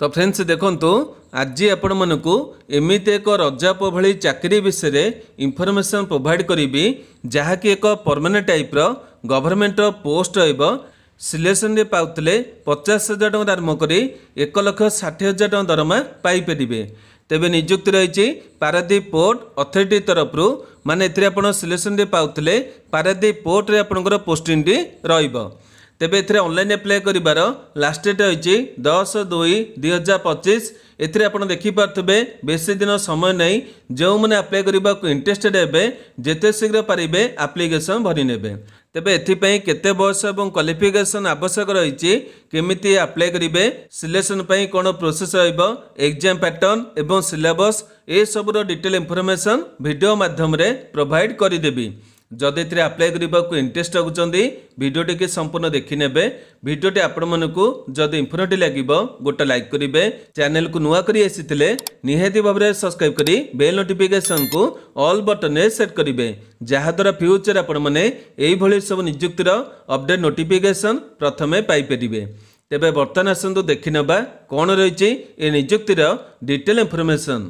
तो फ्रेंड्स देखंतु आज आपण मानकु एमिति एक रजाप भली चाकरी विषय इंफॉर्मेशन प्रोवाइड करी जहाँकि एक परमानेंट टाइप रो गवर्नमेंट पोस्ट रहिबो। सिलेक्शन रे पाउतले 50,000 टଙ୍କା आरंभ करी 1,60,000 टଙ୍କା दरमा पाई परिबे। तेबे नियुक्ति रही पारादीप पोर्ट अथॉरिटी तरफ माने एथिरे आपण सिलेक्शन रे पाउतले पारादीप पोर्ट रे आपनकर पोस्टिंग रहिबो। तेबे एथिरे ऑनलाइन अप्लाई करिबार लास्ट डेट रही 10/2/2025। एथिरे आपण देखि पारथबे बेसी दिन समय नहीं। जो मैंने अप्लाई करबा को इंटरेस्टेड हेबे जेते शीघ्र पारिबे एप्लिकेशन भरि नेबे। तेबे एथिपई केते बयस एवं क्वालिफिकेशन आवश्यक रही केमिति अप्लाई करिबे सिलेक्शन पई कोन प्रोसेस रहइबो एग्जाम पैटर्न एवं सिलेबस ए सबरो डिटेल इंफॉर्मेशन वीडियो माध्यम रे प्रोवाइड करि देबी। जदि एथिरे अप्लाई करबा को इंटरेस्ट रखुचंदी वीडियोटी के संपूर्ण देखि नेबे। वीडियोटी आपण मानकु जदि इंफॉर्मेटिव लागिबो गोटे लाइक करिवे। चैनल को नुआ करी आसीथिले निहाती भाबरे सब्सक्राइब करी बेल नोटिफिकेशन को ऑल बटन रे सेट करिवे जहा द्वारा फ्यूचर आपण माने एई भली सब नियुक्तिर अपडेट नोटिफिकेशन प्रथमे पाई परिबे। तेबे वर्तमान आसंतु देखि नेबा कोन रहिछि ए नियुक्तिर डिटेल इंफॉर्मेशन।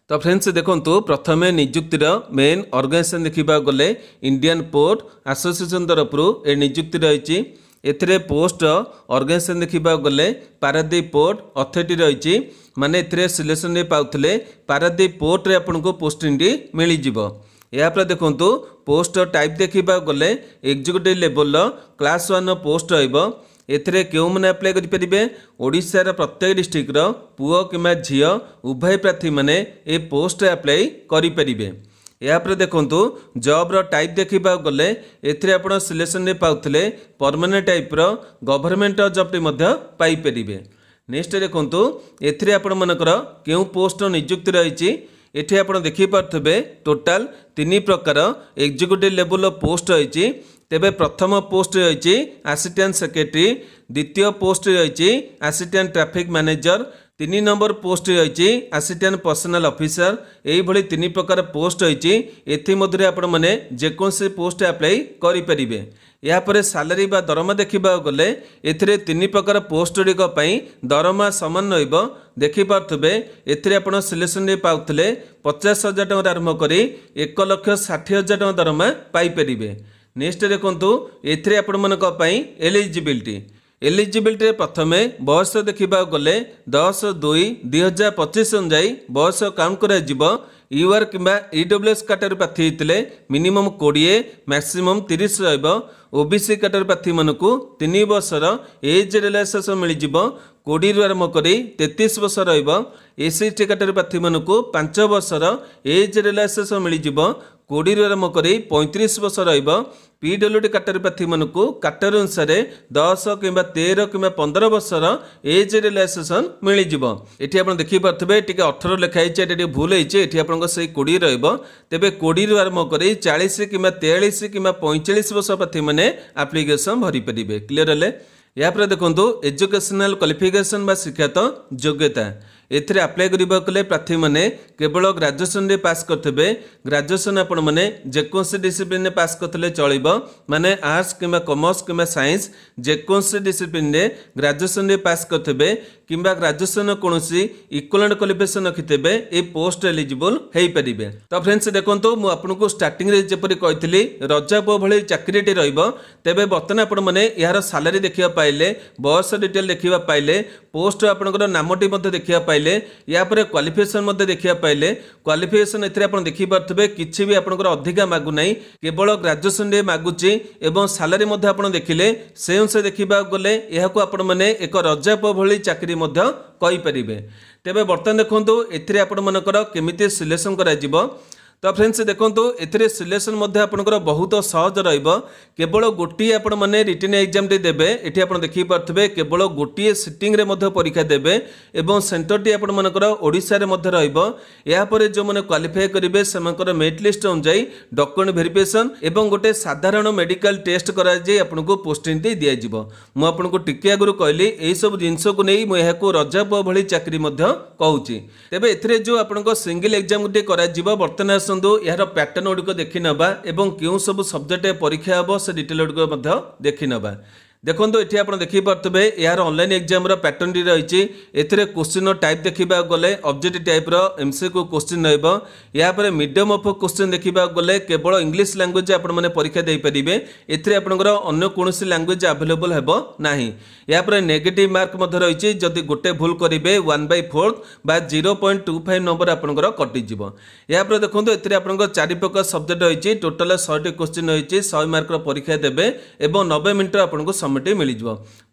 तो फ्रेंड्स देखंतु प्रथमे नियुक्तिर मेन ऑर्गेनाइजेशन देखिबा गले इंडियन पोर्ट एसोसिएशन तरफ ए नियुक्ति रही। एथिरे पोस्ट ऑर्गेनाइजेशन देखिबा गले पारादीप पोर्ट अथॉरिटी रही माने एथिरे सिलेक्शन रे पाउथले पारादीप पोर्ट रे आपनको पोस्टिंग मिली जिवो। या पर देखंतु पोस्ट टाइप देखिबा गले एग्जीक्यूटिव लेवल क्लास 1 पोस्ट रहइबो। एथिरे केउ माने अप्लाई करि परिबे ओडिसा प्रत्येक डिस्ट्रिक्ट रो पुओ किमा झियो उभय प्रार्थी माने ए पोस्ट अप्लाई करि परिबे। या पर देखंतु जॉब रो टाइप देखिबा गले एथिरे आपण सिलेक्शन रे पाउथले परमानेंट टाइप रो गवर्नमेंट जॉब टे मध्य पाई परिबे। नेक्स्ट देखंतु एथिरे आपण मानकर केउ पोस्ट नियुक्ति रहिछि। एठी आपण देखि पारथबे टोटल 3 प्रकार एग्जीक्यूटिव लेवल पोस्ट रहिछि। तेबे प्रथम पोस्ट रही असिस्टेंट सेक्रेटरी, द्वितीय पोस्ट रही assistant traffic manager, 3 number post रही असिस्टेंट पर्सनल ऑफिसर। यही भली 3 प्रकार पोस्ट रही। एथि मध्य आपण माने जेकोसी पोस्ट अप्लाई करि परिबे। या परे सैलरी बा दरमा देखिबा गले एथिरे 3 प्रकार पोस्ट गुड़िक पई दरमा समान रहइबो। देखि पारथबे एथिरे आपण सिलेक्शन रे पाउथले 50,000 टଙ୍କା आरंभ करी 1,60,000 टଙ୍କା दरमा पाई परिबे। नेक्स्ट देखंतु एथिरे आपण मानक पई एलिजिबिलिटी प्रथमे बयस देखिबा गले 10/2/2025 अनुसार बयस काउंट करा जिवो। यूआर किंबा ईडब्ल्यूएस कैटेगरी प्रार्थी हेतिले मिनिमम 20 मैक्सिमम 30 रहइबो। ओबीसी कैटेगरी प्रार्थी मानकु 3 वर्षर एज रिलैक्सेशन मिल जिवो 20 रु आरंभ करी 33 वर्ष रहइबो। एससी कैटेगरी प्रार्थी मानकु 5 वर्षर एज रिलैक्सेशन मिल जिवो 20 रु आरंभ करी 35 वर्ष रहइबो। पीडब्ल्यूडी कैटेगरी प्रार्थी मानकु कैटेगरी अनुसार 10 किंबा 13 किंबा 15 वर्षर एज रिलैक्सेशन मिल जिवो। एठी आपण देखि पारथबे टिके 18 लिखाइ छै एठी भूल होइछे एठी आपनको सही 20 रहइबो। तेबे 20 रु आरंभ करी 40 किंबा 43 किंबा 45 वर्ष प्रार्थी माने एप्लिकेशन भरि परिबे। क्लियर हले। या पर देखंतु एजुकेशनल क्वालिफिकेशन बा शिक्षागत योग्यता एथिरे अप्लाई करिबा कले प्रार्थी माने केवल ग्रेजुएशन रे पास करथबे। ग्रेजुएशन आपण माने जेकोसी डिसिप्लिन रे पास करथले चलिबो माने आर्ट्स किंबा कॉमर्स किंबा साइंस जेकोसी डिसिप्लिन रे ग्रेजुएशन रे पास करथबे किंबा ग्रेजुएशन कोनोसी इक्विवेलेंट क्वालिफिकेशन रखिथबे ए पोस्ट एलिजिबल हेई परिबे। तो फ्रेंड्स देखंतु मु आपनको स्टार्टिंग रे जेपरि कहितली रजाप भली चाकरीटी रहइबो। तेबे बर्तन आपण माने यार सैलरी देखिबा पाइले, बयस डिटेल देखिबा पाइले, पोस्ट आपनकर नामटी मध्ये देखिबा पाइले, या पर क्वालिफिकेशन मध्ये देखिबा पाइले। क्वालिफिकेशन एथिरे आपण देखि पारथबे किछि भी आपनकर अधिका मागु नै केवल ग्रेजुएशन रे मागुची एवं सैलरी मध्ये आपण देखिले से अनुसार देखिबा गले एहाको आपण माने एक रजाप भली चाकरी मध्ये कहि परिबे। तेबे बर्तन देखंतु एथिरे आपण मानकर केमिति सिलेक्शन करा जिवो। तो फ्रेंड्स देखंतु एथिरे सिलेक्शन मध्ये आपनकर बहुत सहज रहइबो। केवल गोटी आपण माने रिटन एग्जाम टे देबे। एठी आपण देखि पारथबे केवल गोटी सिटिंग रे मध्ये परीक्षा देबे एवं सेंटर टी आपण मानकर ओडिसा रे मध्ये रहइबो। या परे जो माने क्वालिफाई करिवे सेमानकर मेरिट लिस्ट अनुसार डॉक्यूमेंट वेरिफिकेशन एवं गोटे साधारण मेडिकल टेस्ट करा जे आपनको पोस्टिंग टे दिया जिवो। मु आपनको टिके आगुरु कहली एई सब जिंस को नै मु एहाको रजाप भली चाकरी मध्ये कहूची। तेबे एथिरे जो आपनको सिंगल एग्जाम टे करा जिवो बर्तन आसतु यार पैटर्न गुड़िक देखी नवा एवं क्यों सब सब्जेक्ट परीक्षा हम से डिटेल गुड़िक देखी नवा। देखो ये आप देखिपे यार ऑनलाइन एग्जाम पैटर्न टी रही है क्वेश्चन टाइप देखा गले ऑब्जेक्टिव टाइप एमसीक्यू क्वेश्चन रहा मीडियम ऑफ क्वेश्चन देखा गले केवल इंग्लिश लैंग्वेज आप परीक्षा दे पारे एथिरे आपनकर अन्य कौन लैंग्वेज अवेलेबल हेबो नाही। या पर नेगेटिव मार्क रही जदि गोटे भूल करेंगे 1/4 बा 0.25 नंबर आपनकर कटिजिव। या पर देखो ये आपनकर 4 प्रकार सब्जेक्ट रही टोटाल 100 क्वेश्चन रही 100 मार्क परीक्षा देवे एवं 90 मिनट आपको समय मिल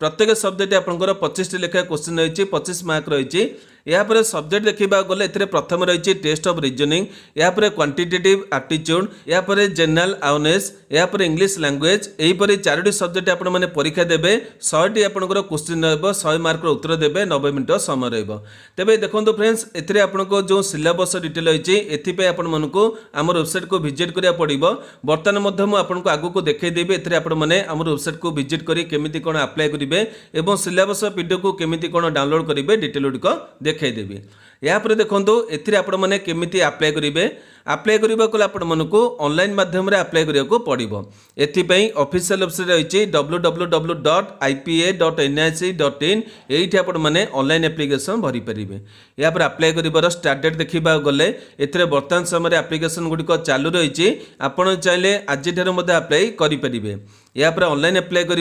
प्रत्येक सब्जेक्ट आपंकर 25 लेखा क्वेश्चन रही 25 मार्क रही। यापर सब्जेक्ट देखा गले प्रथम रही टेस्ट ऑफ रीजनिंग यापर क्वांटिटेटिव एप्टीट्यूड यापर जनरल अवेयरनेस यापर इंग्लिश लैंग्वेज यहीपरि 4टी सब्जेक्ट आप परीक्षा देवे 100टी आपंकर क्वेश्चन रहा 100 मार्क उत्तर देवे 90 मिनट समय रहा। तेज देखो फ्रेंड्स एथिरे आपनको जो सिलेबस डिटेल रही एथिपे आपको आम वेबसाइट को विजिट करा पड़ो। बर्तमान मुझे आगू को देखदेवी एथिरे आपने आम वेबसाइट को विजिट करी केमिति कोन अप्लाई करेंगे और सिलेबस पीडीएफ को केमिति कोन डाउनलोड करेंगे डिटेल गुड़िक देखदेवी। यापर देखो आपने केमिति अप्लाई करेंगे अप्लाई करने को आपको ऑनलाइन माध्यम अप्लाई करने पड़ो। एथिपाई ऑफिशियल वेबसाइट रही www.ipa.nic.in ये आपने ऑनलाइन एप्लिकेशन भरी पारे। या पर अप्लाई कर स्टार्ट डेट देखा गले एथिरे वर्तमान समय एप्लिकेशन गुड़िक चालू रही आपड़ चाहिए आज अप्लाई करेंगे। या पर ऑनलाइन अप्लाई कर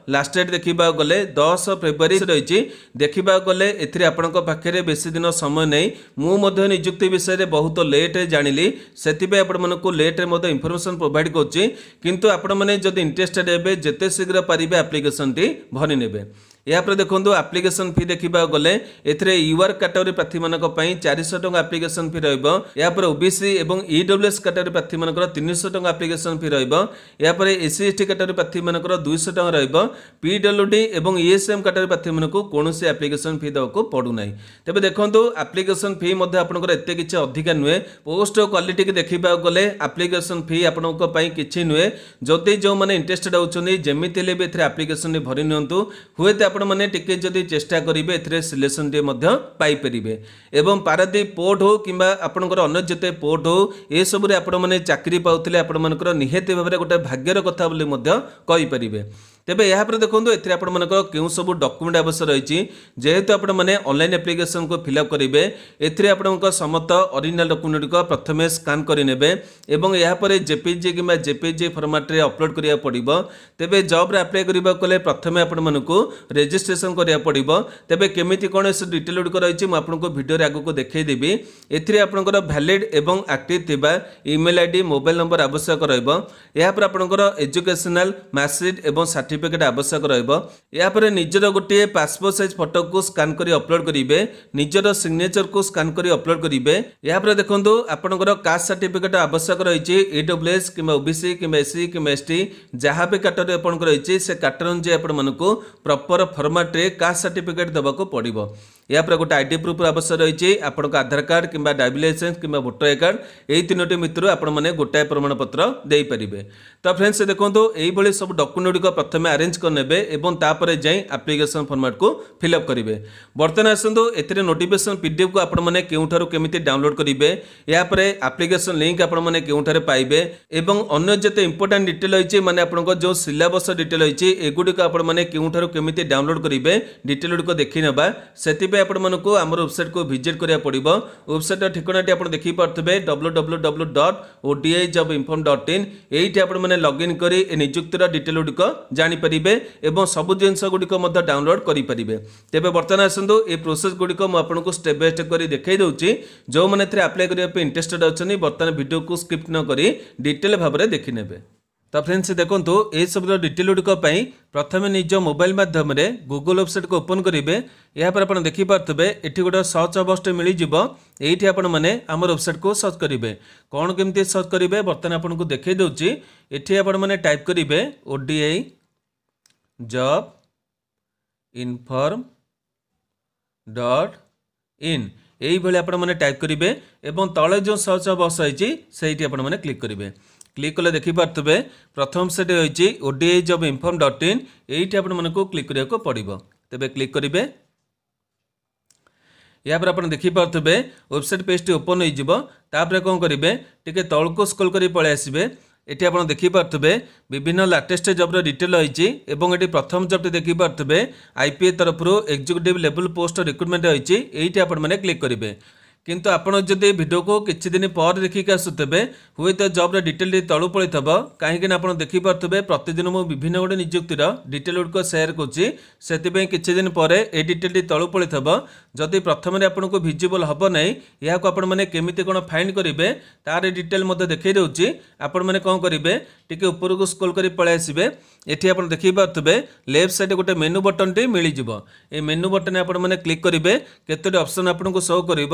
लास्ट डेट देखा गले 10 फेब्रुआरी रही देखा गले एथिरे आपनक पाखे बेसी दिन समय नहीं मुझे निजुक्ति विषय बहुत लेट जानिली से आपको लेट्रे इनफॉरमेशन प्रोवाइड करुच्ची किंतु आपण मैंने जब इंटरेस्टेड हे जिते शीघ्र पारे एप्लिकेशन टी भरी ने। यापर देखो एप्लिकेशन फी देखा गले एथिरे यूआर कैटेगरी प्रार्थी मानक 400 टंका एप्लिकेशन फी रहिबो। यापर ओबीसी एवं ईडब्ल्यूएस कैटेगरी प्रार्थी मानकर 300 टंका एप्लिकेशन फी रहिबो। यापर एससी एसटी कैटेगरी प्रार्थी मानकर 200 टंका रहिबो। पीडब्ल्यूडी एवं ईएसएम कैटेगरी प्रार्थी मानक कोनोसी एप्लिकेशन फी देवाको पड़ू नाही। तबे देखंतु एप्लिकेशन फी मध्ये आपनकर एते किछि अधिका नुहे पोस्ट क्वालिटी के देखा गले एप्लिकेशन फी आपनक पई किछि नुहे। जदि जो माने इंटरेस्टेड होउछनी जेमिति ले एथिरे एप्लिकेशन भरि नियंतु हुएते आपण माने टिके जदि चेष्टा करिवे एथिरे सिलेक्शन टे मध्ये पाई परिबे। एवं पारादीप पोर्ट हो किंबा आपनकर अन्य जते पोर्ट हो ए सब रे आपण माने चाकरी पाउथिले आपण मानकर निहेते भाबरे गोटे भाग्यर कथा बोली मध्ये कहि परिबे। तेबे यहाँ पर देखो ये क्यों सब डॉक्यूमेंट आवश्यक रही जेहेतु आप ऑनलाइन एप्लिकेशन को फिलअप करेंगे एथिरे आपनका समस्त ओरिजिनल डॉक्यूमेंट को प्रथमे स्कान करेंगे और यहाँ जेपीजी कि जेपीजी फॉर्मेट रे अपलोड करिया पड़िबो। तेबे जॉब रे अप्लाई करिबा कोले प्रथमे आपण मानकू रजिस्ट्रेशन करिया पड़िबो। तेबे केमिति कोन से डिटेल गुड रही मैं आपको वीडियो रे आगु को देखै देबी। एथिरे आपनकर वैलिड एवं एक्टिव थिबा ईमेल आईडी मोबाइल नंबर आवश्यक रहइबो। यहाँ पर आपनकर एजुकेशनल मार्कशीट एवं सर्टिफिकेट आवश्यक रहिबो। या पर निजर गोटे पासपोर्ट साइज फोटो को स्कान करी अपलोड करिवे निजर सिग्नेचर को स्कान करी अपलोड करिवे। या पर देखंतु आपनकर कास्ट सर्टिफिकेट आवश्यक रही ईडब्ल्यूएस कि ओबीसी कि एससी कि एसटी जहाँ भी कैटेगरी आपनकर रही से कैटेगरी अनुसार आपण मानकू प्रॉपर फॉर्मेट रे कास्ट सर्टिफिकेट देबाको पड़िबो। या पर गोटे आईडी प्रूफ आवश्यक रही आपनका आधार कार्ड कि ड्राइविंग लाइसेंस कि वोटर आई कार्ड यही 3टी मित्र आपण माने गोटाए प्रमाण पत्र दे पारिबे। तो फ्रेंड्स देखंतु एही भली सब डॉक्यूमेंट को प्रथमे अरेंज करनेबे एवं तापर जाई एप्लिकेशन फॉर्मेट को फिलअप करेंगे। बर्तमान आसतु एथिरे नोटिफिकेशन पीडीएफ को आपण माने केउठारु केमिति डाउनलोड करेंगे या पर एप्लिकेशन लिंक आपण माने केउठारे पाइबे एवं अन्य जते इंपोर्टेंट डिटेल रही माने आपनको जो सिलेबस डिटेल रही एगुडी को आपण माने केउठारु केमिति डाउनलोड करेंगे डिटेल गुडी को देखि नबा। सेति आम वेबसाइट को विजिट करिया पड़िबो। वेबसाइट ठिकानाटी आप देखि पारथबे www.odijobinform.in एठी आपण माने लॉगिन करी ए नियुक्तिर डिटेल गुडी जानि परिबे एवं सब जिनस गुड़िक डाउनलोड करेंगे। तेरे बर्तमान आसतु ये प्रोसेस गुड़िक मुझे स्टेप बाय स्टेप कर देखई दूसरी जो मैंने अप्लाई करने इंटरेस्टेड अच्छा बर्तमान वीडियो को स्किप न करी डिटेल भाव में देखने। तो फ्रेंड्स देखो ये सब डिटेल गुड़िक प्रथम निज मोबाइल मध्यम गूगल वेबसाइट को ओपन करेंगे। यहाँ पर आप देखिपे ये गोटे सर्च बॉक्स मिल जाइए आपण मैंने आम वेबसाइट को सर्च करेंगे। कौन केमती सर्च करेंगे बर्तमान आपको देखई दूसरी ये आपण मैंने टाइप करेंगे ODI job inform.in यही भाई आपण मैंने टाइप करेंगे एवं तले जो सर्च बॉक्स रही से क्लिक करेंगे। क्लिक कले देखिपे प्रथम सेट रही ODI job inform.in यही आपण मानक क्लिक करने को पड़ो। तेबे क्लिक करेंगे। या पर आप देखिपे वेबसाइट पेजटी ओपन होपर कौन करेंगे टी तौक स्क्रॉल कर पलि आसबे। ये आप देखिपे विभिन्न लाटेस्ट जब्र डिटेल रही ये प्रथम जब्टी देखिपे आईपीए तरफ एक्जिक्यूटिव लेवल पोस्ट रिक्रुटमेंट रही ये आपने क्लिक करेंगे। किंतु आपण जदि वीडियो को किछि दिन पर देखिक आसुते हुए तो जब्र डिटेल तलू पड़ी कहीं आप देखिपे प्रतिदिन मुझे विभिन्न गोटे नियुक्तिर डिटेल गुड़िक सेयार करुँच किछि दिन पर ए डिटेल तलू पड़ी जदि प्रथम आपको भिजिबल हम ना यहाँ आपण मैंने केमिति कौन फाइंड करेंगे तार डिटेल देखई दूसरी आपण मैंने कौन करेंगे टी ऊपर को स्क्रॉल कर पलि आसबे। ये आप देखिपे लेफ्ट साइड गोटे मेनू बटन टी मिल जाए मेनू बटन आपने क्लिक करेंगे केतोटी ऑप्शन आपको शो कर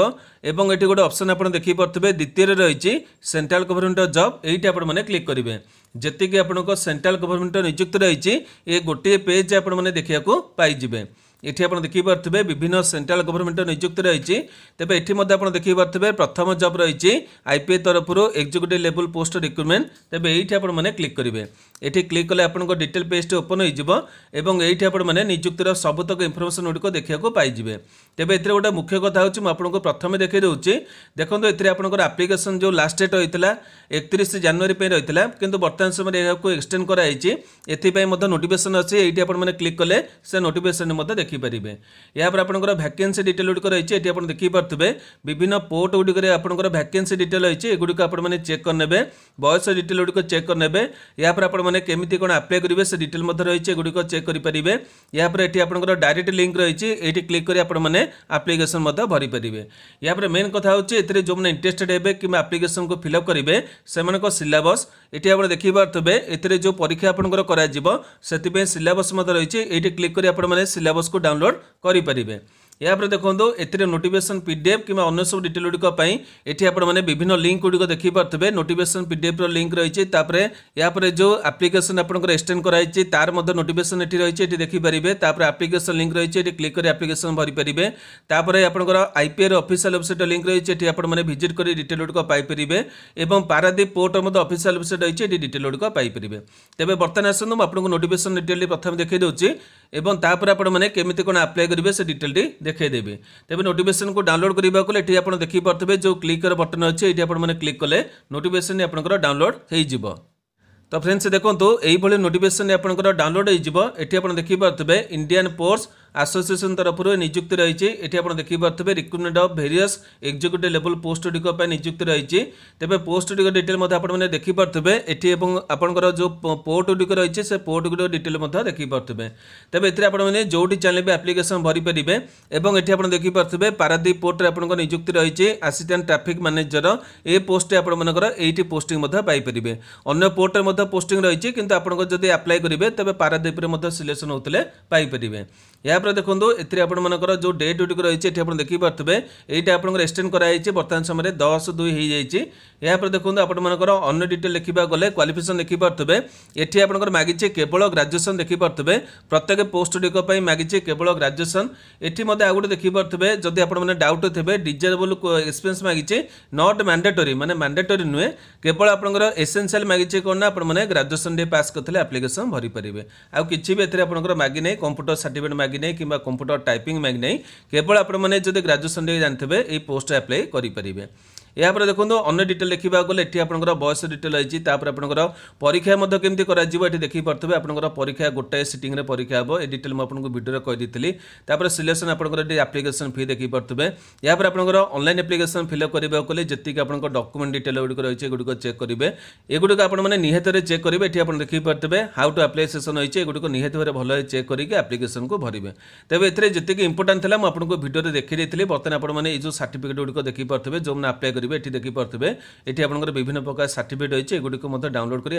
एवं ये गोटे ऑप्शन आप देखिपे द्वितीय रही सेंट्रल गवर्नमेंट जॉब ये आपने क्लिक करेंगे। जी आपको सेंट्रल गवर्नमेंट नियुक्ति रही ये गोटे पेज आपने देखा पाइबे। ये आप देखिपे विभिन्न सेंट्रल गवर्नमेंट नियुक्ति रही तेज ये देखिपे प्रथम जॉब रही आईपीए तरफ एक्जिक्यूटिव लेवल पोस्ट रिक्रुटमेंट तेज ये आपने क्लिक करेंगे। ये क्लिक कले आप डिटेल पेज ओपन हो आपने नियुक्तिर सबुतक इनफर्मेशन गुड़िक देखा पाइबे। तेज ये गोटे मुख्य कथा होगा प्रथम देखी दूसरी देखो ये आपंकर आप्लिकेसन जो लास्ट डेट होता 31 जनवरी रही है किंतु बर्तमान समय यहाँ एक्सटेंड कराई एपाई नोटिफिकेशन अच्छी ये आपने क्लिक कले से नोटिफिकेशन देखिपारे। या आपंकर वैकेंसी डिटेल गुड़िक रही है ये देखिपे विभिन्न पोर्ट गुड़िक आपंकर वैकेंसी डिटेल रही है गुड़िक आपने चेक करने बयस डिटेल गुड़िक चेक करने या आपने केमिति कौन अप्लाई करेंगे से डिटेल रही है गुड़िक चेक करेंगे। या ये आपंकर डायरेक्ट लिंक रही है ये क्लिक कर आपने आप्लिकेसन भरी पारे। या मेन कथा होती जो मैंने इंटरेस्टेड है कि आप्लिकेसन को फिलअप करेंगे से सिलेबस ये आप देखिपे ये जो परीक्षा आपंकर कर सिलेबस रही है ये क्लिक कर आपने सिलेबस को डाउनलोड करेंगे। या देखो ए नोटिफिकेशन पीडीएफ कि अन्य सब डिटेल गुड़िक ये आपने विभिन्न लिंक गुड़िक देखिपे नोटिफिकेशन पीडीएफ लिंक रही है या जो आप्लिकेसन आपंकर एक्सटेंड कराई तार नोटिफिकेशन ये रही है देखिपारे आप्लिकेसन लिंक रही है क्लिक कर आप्लिकेसन भरी पारे। तापर आपंकर आईपीए ऑफिशियल वेबसाइट लिंक रही है आपने विजिट कर डिटेल गुड़िक पाइपर और पारादीप पोर्ट ऑफिशियल वेबसाइट रही है डिटेल गुड़िक पाइपर। तेज बर्तमान आसतु आपको नोटिफिकेशन डिटेल प्रथम देखी दूसरी और तापर आपने केमिति कौन अप्लाई करेंगे से डिटेल देखदेवी। तेज नोटिफिकेशन को डाउनलोड करने को ये आप देखिपे जो क्लिक बटन अच्छे ये आपने क्लिक कले नोटिफिकेशन आपंकर डाउनलोड हो। तो फ्रेंड्स देखो यही नोटिफिकेशन आपंकर डाउनलोड हो देखिपे इंडियन पोस्ट एसोसिएशन तरफ नियुक्ति रही है ये आप देखिपे recruitment of various executive level post गुड़िक नियुक्ति रही है। तेज पोस्ट गुड़िक डिटेल आपने देखिपे ये आपंकर जो पोर्ट गुड़िक रही है से पोर्ट गुड़िक डिटेल देखिपे। तेज ये आपने जो चाहिए आप्लिकेसन भरी पारे और ये आप देखिपे पारादीप पोर्ट आपंकर नियुक्ति रही है असिस्टेंट ट्राफिक मैनेजर ये पोस्ट आपंकर ये पोस्टिंग पाइपर अन्य पोर्ट पोस्टिंग रही है किंतु आपको जब अप्लाई करेंगे तेज पारादीप सिलेक्शन होते पाइपर। या देखो ये आपर जो डेट गुड़िक रही है ये देखिपे ये आपको एक्सटेंड कराई बर्तमान समय 10/2 हो देखो आपर अन्य डिटेल देखा गले क्वालिफिकेशन देखिपे ये आपंकर मागिचे केवल ग्रेजुएशन देखिपे प्रत्येक पोस्ट गुड़िक मागिचे केवल ग्रेजुएशन। ये आ गए देखिपे जदि आपने डाउट थे डिजायरेबल एक्सपीरियंस मागिचे नॉट मैंडेटरी माने मैंडेटरी नुहे केवल आपंकर एसेंशियल मागिचे कौन ना आपने ग्रेजुएशन डे पास करते आप्लिकेसन भरी पारे आउ कि आपंकर मागी नहीं कंप्यूटर सर्टिफिकेट मागी नहीं कि कंप्यूटर टाइपिंग मागी नहीं केवल आपने जब ग्रेजुएशन डे जानते ये पोस्ट अप्लाई करेंगे। या देखो अन्य डिटेल देखा गले ये आपंकर बयस डिटेल रही आपंकर परीक्षा केमती कर देखिपे आपंकर परीक्षा गोटाए सिटिंग परीक्षा हम ये डिटेल मुझे वीडियो कही सिलेक्शन आपंकर आप्लिकेसन फी देखिपे। या आपंकर ऑनलाइन एप्लिकेशन फिलअप करने जी आप डॉक्यूमेंट डिटेल गुड़िक रही है गुड़िक चेक करेंगे एगुड़िक आपने निहत चेक करेंगे ये आप देखिपे हाउ टू अप्लाई सेशन होती है गुड़िक निहत भाव भल चेक करके आप्लिकेसन को भरेंगे। तेज ए जी इंपोर्टाट था मुझे वीडियो देखी बर्तमान आपने जो सर्टिफिकेट गुड़िक देखिपे जो मैंने अप्लाई ये देखिपे ये आपंकर विभिन्न प्रकार सर्टिफिकेट रही है गुड़िक डाउनलोड कर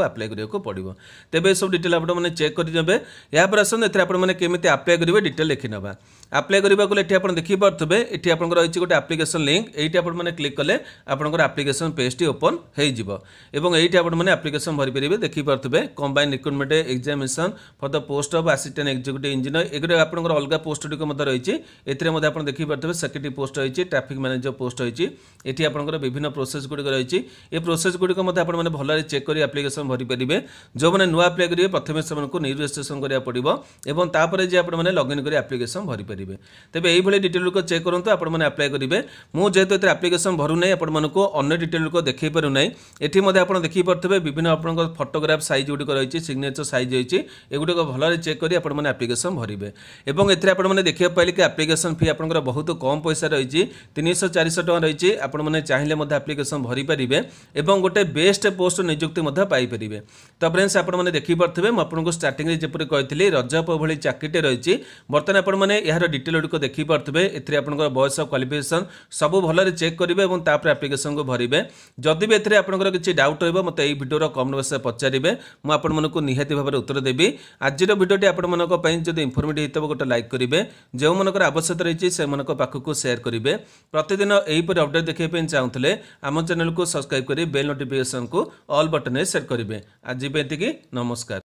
अप्लाई करने पड़ो। तेज सब डिटेल आपने चेक करेंगे। यापर आसत आपने केमी अप्लाई करेंगे डिटेल देखी ना अप्लाई करने को ये देखिपे ये आप रही गोटे आप्लिकेसन लिंक ये आपने क्लिक कले आपंकर आप्लिकेसन पेज टी ओपन हो ये आपने आप्लिकेसन भरी पारे देखिपे combine recruitment examination for the post of assistant executive engineer एक आपंकर अलग पोस्ट गुड़िक रही है। ये देखिपे सेक्रेटरी पोस्ट रही है ट्राफिक मैनेजर पोस्ट रही एटी आपंकर विभिन्न प्रोसेस गुड़िक रही है प्रोसेस गुड़िक आपने भल चेक कर आप्लिकेसन भरी पारे जो मैंने नुआ अप्लाई करेंगे प्रथम से न्यू रजिस्ट्रेशन करा पड़ो और तापर जे आपने लगइन कर आप्लिकेसन भरी पारे तेज यही डिटेल गुड़िक चेक करूँ आपने अप्लाई करेंगे मुझे जेहेतु ये आप्लिकेसन भरू ना आपको अन्य डिटेल गुड़िक देखी पार ना ये आप देखी पारे विभिन्न आप फोटोग्राफ साइज गुड़िक रही सिग्नेचर साइज रही एगुड़िक भल चेक कर आप्लिकेसन भरेंगे और ये आपने देखा पारे कि आप्लिकेसन फी आपंकर बहुत कम पैसा रही 300-400 टका रही आपने चाहिए आप्लिकेसन भरी पारे और गोटे बेस्ट पोस्ट नियुक्ति पाइपर तो फ्रेंड्स आपने देखिपे मुझे स्टार्टिंग जपरी कही रजप भली चाकरीटे रही बर्तमान आपने यार डिटेल गुड़िक देखिपे ए बयस क्वालिफिकेशन सब भल चेक करेंगे और तापर आप्लिकेसन को भरेंगे जदि भी एथिरे आपनकर किसी डाउट रहिबो मते एई भिडियोर कमेंट बॉक्स में पचारिबे मु आपन मनकु निहाती भाबरे उत्तर देबी आजिर भिडियोटी आपन मनक पई जदि इनफॉर्मेटिव हितबो गोटे लाइक करेंगे जो मनकर आवश्यकता रही से मनक पाखकु शेयर करेंगे प्रतिदिन एहीपरि अपडेट देखिबा पई चाहुतले आम चैनल को सब्सक्राइब करी बेल नोटिफिकेशन को ऑल बटन में सेट करेंगे आज एतिकी नमस्कार।